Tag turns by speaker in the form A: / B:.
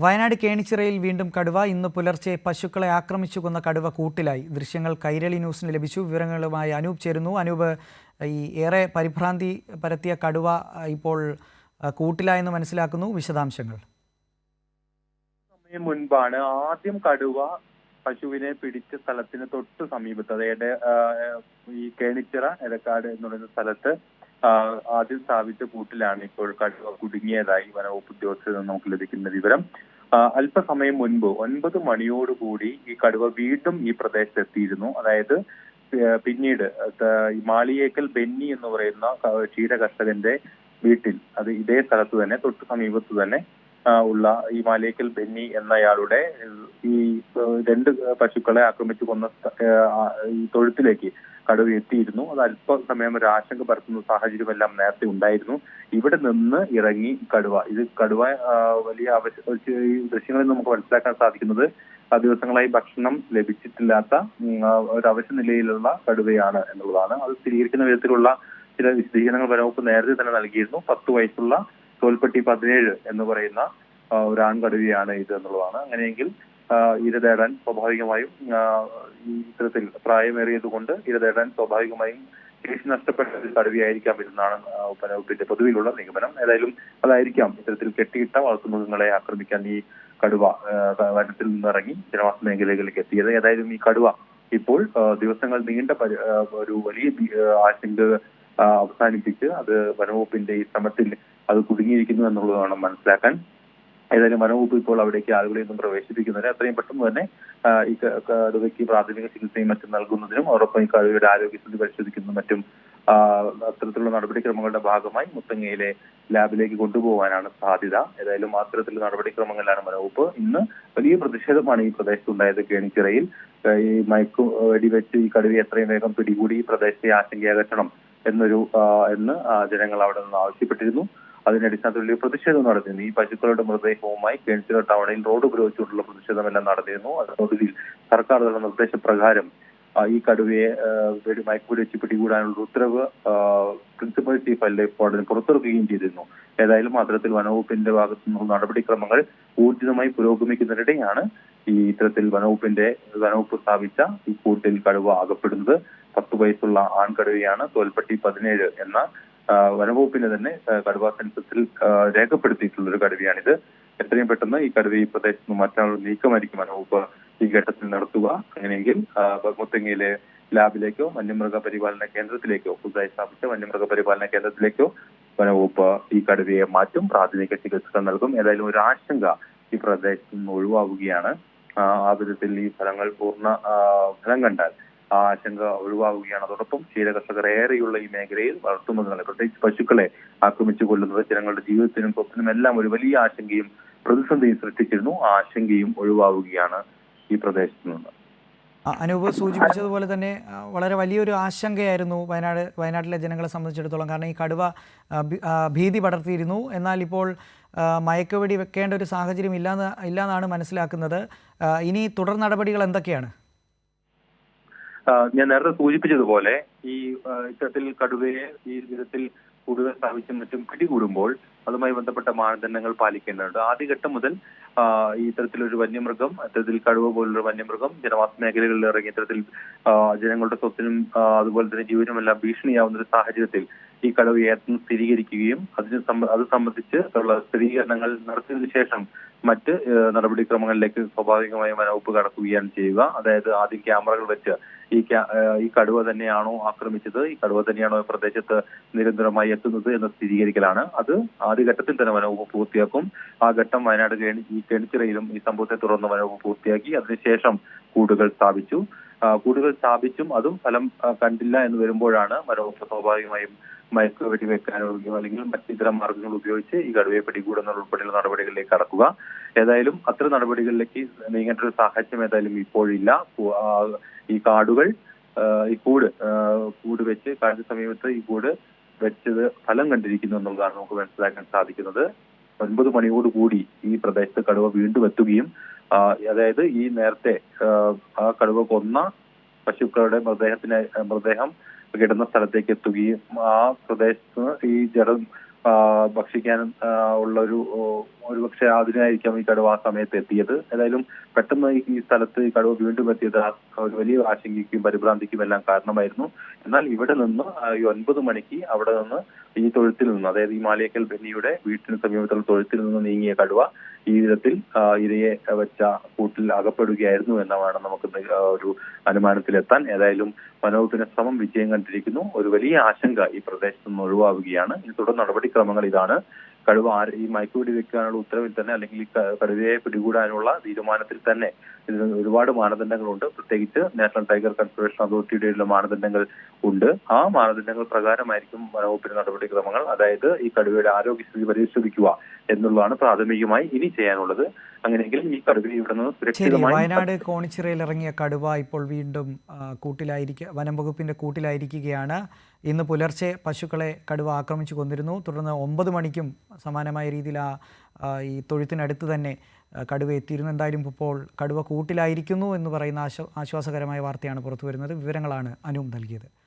A: വയനാട് കേണിച്ചിറയിൽ വീണ്ടും കടുവ. ഇന്ന് പുലർച്ചെ പശുക്കളെ ആക്രമിച്ചു കൊന്ന കടുവ കൂട്ടിലായി. ദൃശ്യങ്ങൾ കൈരളി ന്യൂസിന് ലഭിച്ചു. വിവരങ്ങളുമായി അനൂപ് ചേരുന്നു. അനൂപ്, ഈ ഏറെ പരിഭ്രാന്തി പരത്തിയ കടുവ ഇപ്പോൾ കൂട്ടിലായെന്ന് മനസ്സിലാക്കുന്നു. വിശദാംശങ്ങൾ.
B: സമയം മുൻപാണ് ആദ്യം കടുവ പശുവിനെ പിടിച്ച സ്ഥലത്തിന് തൊട്ട് സമീപത്ത്, അതായത് ഈ കേണിച്ചിറ എടക്കാട് എന്ന് പറയുന്ന സ്ഥലത്ത് ആദ്യം സ്ഥാപിച്ച കൂട്ടിലാണ് ഇപ്പോൾ കടുവ കുടുങ്ങിയതായി വനവകുപ്പ് ഉദ്യോഗസ്ഥരിൽ നിന്ന് നമുക്ക് ലഭിക്കുന്ന വിവരം. അല്പസമയം മുൻപ് 9 മണിയോടുകൂടി ഈ കടുവ വീണ്ടും ഈ പ്രദേശത്ത് എത്തിയിരുന്നു. അതായത് പിന്നീട് മാളിയേക്കൽ ബെന്നി എന്ന് പറയുന്ന ക്ഷീര കർഷകന്റെ വീട്ടിൽ, അത് ഇതേ സ്ഥലത്ത് തന്നെ തൊട്ട് സമീപത്ത് തന്നെ ഉള്ള ഈ മാളിയേക്കൽ ബെന്നി എന്നയാളുടെ ഈ 2 പശുക്കളെ ആക്രമിച്ചു കൊന്ന ഈ തൊഴുത്തിലേക്ക് കടുവ എത്തിയിരുന്നു. അത് അല്പസമയം ഒരു ആശങ്ക പരത്തുന്ന സാഹചര്യമെല്ലാം നേരത്തെ ഉണ്ടായിരുന്നു. ഇവിടെ നിന്ന് ഇറങ്ങി കടുവ വലിയ ദൃശ്യങ്ങളിൽ നമുക്ക് മനസ്സിലാക്കാൻ സാധിക്കുന്നത് ദിവസങ്ങളായി ഭക്ഷണം ലഭിച്ചിട്ടില്ലാത്ത ഒരു അവശ്യ നിലയിലുള്ള കടുവയാണ് എന്നുള്ളതാണ്. അത് സ്ഥിരീകരിക്കുന്ന വിധത്തിലുള്ള ചില വിശദീകരണങ്ങൾ വനവകുപ്പ് നേരത്തെ തന്നെ നൽകിയിരുന്നു. 10 വയസ്സുള്ള തോൽപ്പെട്ടി 17 എന്ന് പറയുന്ന ഒരു ആൺകടുവയാണ് ഇത് എന്നുള്ളതാണ്. അങ്ങനെയെങ്കിൽ ഇര തേടാൻ സ്വാഭാവികമായും ഇത്തരത്തിൽ പ്രായമേറിയത് കൊണ്ട് ഇര തേടാൻ സ്വാഭാവികമായും ശേഷി നഷ്ടപ്പെട്ട ഒരു കടുവയായിരിക്കാം എന്നാണ് വനവകുപ്പിന്റെ പൊതുവിലുള്ള നിഗമനം. ഏതായാലും അതായിരിക്കാം ഇത്തരത്തിൽ കെട്ടിയിട്ട വളർത്തുമൃഗങ്ങളെ ആക്രമിക്കാൻ ഈ കടുവ വനത്തിൽ നിന്നിറങ്ങി ജനവാസ മേഖലകളിലേക്ക് എത്തിയത്. ഏതായാലും ഈ കടുവ ഇപ്പോൾ ദിവസങ്ങൾ നീണ്ട ഒരു വലിയ ആശങ്ക അവസാനിപ്പിച്ച് അത് വനവകുപ്പിന്റെ ഈ ശ്രമത്തിൽ അത് കുടുങ്ങിയിരിക്കുന്നു എന്നുള്ളതാണ് മനസ്സിലാക്കാൻ. ഏതായാലും വനവകുപ്പ് ഇപ്പോൾ അവിടേക്ക് ആളുകളെയൊന്നും പ്രവേശിപ്പിക്കുന്നില്ല. എത്രയും പെട്ടെന്ന് തന്നെ ഈ കടുവയ്ക്ക് പ്രാഥമിക ചികിത്സയും മറ്റും നൽകുന്നതിനും അതോടൊപ്പം ഈ കടുവയുടെ ആരോഗ്യസ്ഥിതി പരിശോധിക്കുന്നതും മറ്റും അത്തരത്തിലുള്ള നടപടിക്രമങ്ങളുടെ ഭാഗമായി മുത്തങ്ങയിലെ ലാബിലേക്ക് കൊണ്ടുപോകാനാണ് സാധ്യത. ഏതായാലും അത്തരത്തിലുള്ള നടപടിക്രമങ്ങളിലാണ് വനവകുപ്പ്. ഇന്ന് വലിയ പ്രതിഷേധമാണ് ഈ പ്രദേശത്തുണ്ടായത്. കേണിച്ചിറയിൽ ഈ വെടിവെച്ച് ഈ കടുവയെ എത്രയും വേഗം പിടികൂടി ഈ പ്രദേശത്തെ ആശങ്കയകറ്റണം എന്ന് ജനങ്ങൾ അവിടെ നിന്ന് ആവശ്യപ്പെട്ടിരുന്നു. അതിന്റെ അടിസ്ഥാനത്തിൽ വലിയ പ്രതിഷേധം നടന്നിരുന്നു. ഈ പശുക്കളുടെ മൃതദേഹവുമായി കേണിച്ചിറ ടൗണിൽ റോഡ് ഉപയോഗിച്ചുകൊണ്ടുള്ള പ്രതിഷേധമെല്ലാം നടന്നിരുന്നു. അതോടുകൂടി സർക്കാർ നിർദ്ദേശപ്രകാരം ഈ കടുവയെ മയക്കുവെടി വെച്ച് പിടികൂടാനുള്ള ഉത്തരവ് പ്രിൻസിപ്പൽ ചീഫ് വൈൽഡ് ലൈഫ് വാർഡന് പുറത്തിറക്കുകയും ചെയ്തിരുന്നു. ഏതായാലും അത്തരത്തിൽ വനവകുപ്പിന്റെ ഭാഗത്തു നിന്നുള്ള നടപടിക്രമങ്ങൾ ഊർജിതമായി പുരോഗമിക്കുന്നതിനിടെയാണ് ഈ ഇത്തരത്തിൽ വനവകുപ്പ് സ്ഥാപിച്ച ഈ കൂട്ടിൽ കടുവ അകപ്പെടുന്നത്. 10 വയസ്സുള്ള ആൺകടുവയാണ്. തോൽപ്പെട്ടി 17 എന്ന വനവകുപ്പിന്റെ തന്നെ കടുവ സെൻസസിൽ രേഖപ്പെടുത്തിയിട്ടുള്ള ഒരു കടുവയാണിത്. എത്രയും പെട്ടെന്ന് ഈ കടുവ ഈ പ്രദേശത്ത് നിന്ന് മാറ്റാനുള്ള നീക്കമായിരിക്കും വനവകുപ്പ് ഈ ഘട്ടത്തിൽ നടത്തുക. അങ്ങനെയെങ്കിൽ മുത്തങ്ങയിലെ ലാബിലേക്കോ വന്യമൃഗ പരിപാലന കേന്ദ്രത്തിലേക്കോ, പുതുതായി സ്ഥാപിച്ച വന്യമൃഗ പരിപാലന കേന്ദ്രത്തിലേക്കോ വനവകുപ്പ് ഈ കടുവയെ മാറ്റും, പ്രാഥമിക ചികിത്സ നൽകും. ഏതായാലും ഒരു ആശങ്ക ഈ പ്രദേശത്ത് നിന്ന് ഒഴിവാവുകയാണ്. ആ വിധത്തിൽ ഈ ഫലങ്ങൾ ഫലം കണ്ടാൽ ആ ആശങ്ക ഒഴിവാവുകയാണ്. അതോടൊപ്പം ക്ഷീരകർഷകർ ഏറെയുള്ള ഈ മേഖലയിൽ വളർത്തുമൃഗങ്ങളെ, പ്രത്യേകിച്ച് പശുക്കളെ ആക്രമിച്ചു കൊല്ലുന്നത് ജനങ്ങളുടെ ജീവിതത്തിനും സ്വത്തിനും എല്ലാം ഒരു വലിയ ആശങ്കയും പ്രതിസന്ധിയും സൃഷ്ടിച്ചിരുന്നു. ആ ആശങ്കയും ഒഴിവാവുകയാണ് ഈ പ്രദേശത്ത് നിന്ന്.
A: അനൂപ് സൂചിപ്പിച്ചതുപോലെ തന്നെ വളരെ വലിയൊരു ആശങ്കയായിരുന്നു വയനാട്ടിലെ ജനങ്ങളെ സംബന്ധിച്ചിടത്തോളം. കാരണം ഈ കടുവ ഭീതി പടർത്തിയിരുന്നു. എന്നാൽ ഇപ്പോൾ മയക്കുവെടി വെക്കേണ്ട ഒരു സാഹചര്യം ഇല്ലാന്നാണ് മനസ്സിലാക്കുന്നത്. ഇനി തുടർ നടപടികൾ എന്തൊക്കെയാണ്?
B: ഞാൻ നേരത്തെ സൂചിപ്പിച്ചതുപോലെ ഈ ഇത്തരത്തിൽ കടുവയെ ഈ വിധത്തിൽ കൂടുതൽ സ്ഥാപിച്ചും മറ്റും പിടികൂടുമ്പോൾ അതുമായി ബന്ധപ്പെട്ട മാനദണ്ഡങ്ങൾ പാലിക്കേണ്ടതുണ്ട്. ആദ്യഘട്ടം മുതൽ ഈ ഇത്തരത്തിലൊരു വന്യമൃഗം, ഇത്തരത്തിൽ കടുവ പോലുള്ള വന്യമൃഗം ജനവാസ മേഖലകളിൽ ഇറങ്ങി ഇത്തരത്തിൽ ജനങ്ങളുടെ സ്വത്തിനും അതുപോലെ തന്നെ ജീവനുമെല്ലാം ഭീഷണിയാവുന്ന ഒരു സാഹചര്യത്തിൽ ഈ കടുവയെ സ്ഥിരീകരിക്കുകയും അത് സംബന്ധിച്ച് ഉള്ള സ്ഥിരീകരണങ്ങൾ നടത്തിയതിനു ശേഷം മറ്റ് നടപടിക്രമങ്ങളിലേക്ക് സ്വാഭാവികമായും വനവകുപ്പ് കടക്കുകയാണ് ചെയ്യുക. അതായത് ആദ്യം ക്യാമറകൾ വെച്ച് ഈ കടുവ തന്നെയാണോ ആക്രമിച്ചത്, ഈ കടുവ തന്നെയാണോ ഈ പ്രദേശത്ത് നിരന്തരമായി എത്തുന്നത് എന്ന് സ്ഥിരീകരിക്കലാണ്. അത് ആദ്യഘട്ടത്തിൽ തന്നെ വനവകുപ്പ് പൂർത്തിയാക്കും. ആ ഘട്ടം വയനാട് കേണിച്ചിറയിലും ഈ സംഭവത്തെ തുടർന്ന് വനവകുപ്പ് പൂർത്തിയാക്കി. അതിനുശേഷം കൂടുകൾ സ്ഥാപിച്ചും അതും ഫലം കണ്ടില്ല എന്ന് വരുമ്പോഴാണ് വനവകുപ്പ് സ്വാഭാവികമായും മയക്കുവെടി വെക്കാനോ അല്ലെങ്കിൽ മറ്റിതര മാർഗങ്ങൾ ഉപയോഗിച്ച് ഈ കടുവയെ പിടികൂടുന്നതുൾപ്പെടെയുള്ള നടപടികളിലേക്ക് കടക്കുക. ഏതായാലും അത്തരം നടപടികളിലേക്ക് നീങ്ങേണ്ട ഒരു സാഹചര്യം ഏതായാലും ഇപ്പോഴില്ല. ഈ കൂട് വെച്ച് കാടിന് സമീപത്ത് ഈ കൂട് വെച്ചത് ഫലം കണ്ടിരിക്കുന്നു എന്നുള്ളതാണ് നമുക്ക് മനസ്സിലാക്കാൻ സാധിക്കുന്നത്. 9 മണിയോടുകൂടി ഈ പ്രദേശത്ത് കടുവ വീണ്ടും എത്തുകയും അതായത് ഈ നേരത്തെ ആ കടുവ കൊന്ന പശുക്കളുടെ മൃതദേഹം കിടന്ന സ്ഥലത്തേക്ക് എത്തുകയും ആ പ്രദേശത്ത് ഈ ഭക്ഷിക്കാൻ ഉള്ളൊരു ഒരുപക്ഷെ അതിനായിരിക്കാം ഈ കടുവ ആ സമയത്ത് എത്തിയത്. ഏതായാലും പെട്ടെന്ന് ഈ സ്ഥലത്ത് ഈ കടുവ വീണ്ടും എത്തിയത് ഒരു വലിയ ആശങ്കയ്ക്കും പരിഭ്രാന്തിക്കും എല്ലാം കാരണമായിരുന്നു. എന്നാൽ ഇവിടെ നിന്ന് ഈ 9 മണിക്ക് അവിടെ നിന്ന് ഈ തൊഴുത്തിൽ നിന്ന്, അതായത് ഈ മാളിയേക്കൽ ബെന്നിയുടെ വീട്ടിന് സമീപത്തുള്ള തൊഴുത്തിൽ നിന്ന് നീങ്ങിയ കടുവ ഈ വിധത്തിൽ ഇരയെ വെച്ച കൂട്ടിൽ അകപ്പെടുകയായിരുന്നു എന്നാണ് നമുക്ക് ഒരു അനുമാനത്തിലെത്താൻ. ഏതായാലും വനവകുപ്പിന്റെ ശ്രമം വിജയം കണ്ടിരിക്കുന്നു. ഒരു വലിയ ആശങ്ക ഈ പ്രദേശത്ത് നിന്ന് ഒഴിവാവുകയാണ്. ഇനി തുടർ നടപടിക്രമങ്ങൾ ഇതാണ്. കടുവ ഈ മയക്കുവെടി വെക്കാനുള്ള ഉത്തരവിൽ തന്നെ, അല്ലെങ്കിൽ ഈ കടുവയെ പിടികൂടാനുള്ള തീരുമാനത്തിൽ തന്നെ ഇതിന് ഒരുപാട് മാനദണ്ഡങ്ങളുണ്ട്. പ്രത്യേകിച്ച് നാഷണൽ ടൈഗർ കൺസർവേഷൻ അതോറിറ്റിയുടെ മാനദണ്ഡങ്ങൾ ഉണ്ട്. ആ മാനദണ്ഡങ്ങൾ പ്രകാരമായിരിക്കും വനവകുപ്പിന്റെ നടപടിക്രമങ്ങൾ. അതായത് ഈ കടുവയുടെ ആരോഗ്യസ്ഥിതി പരിശോധിക്കുക എന്നുള്ളതാണ് പ്രാഥമികമായി ഇനി ചെയ്യാനുള്ളത്. അങ്ങനെയെങ്കിൽ ഈ കടുവയെ ഇവിടെ നിന്ന്
A: ശരി,
B: സുരക്ഷിതമായി
A: വയനാട് കോണിച്ചിറയിൽ ഇറങ്ങിയ കടുവ ഇപ്പോൾ വീണ്ടും വനം വകുപ്പിൻ്റെ കൂട്ടിലായിരിക്കുകയാണ്. ഇന്ന് പുലർച്ചെ പശുക്കളെ കടുവ ആക്രമിച്ചു കൊന്നിരുന്നു. തുടർന്ന് 9 മണിക്കും സമാനമായ രീതിയിൽ ഈ തൊഴുത്തിനടുത്ത് തന്നെ കടുവ എത്തിയിരുന്നു. എന്തായാലും ഇപ്പോൾ കടുവ കൂട്ടിലായിരിക്കുന്നു എന്ന് പറയുന്ന ആശ്വാസകരമായ വാർത്തയാണ് പുറത്തു വരുന്നത്. വിവരങ്ങളാണ് അനു നൽകിയത്.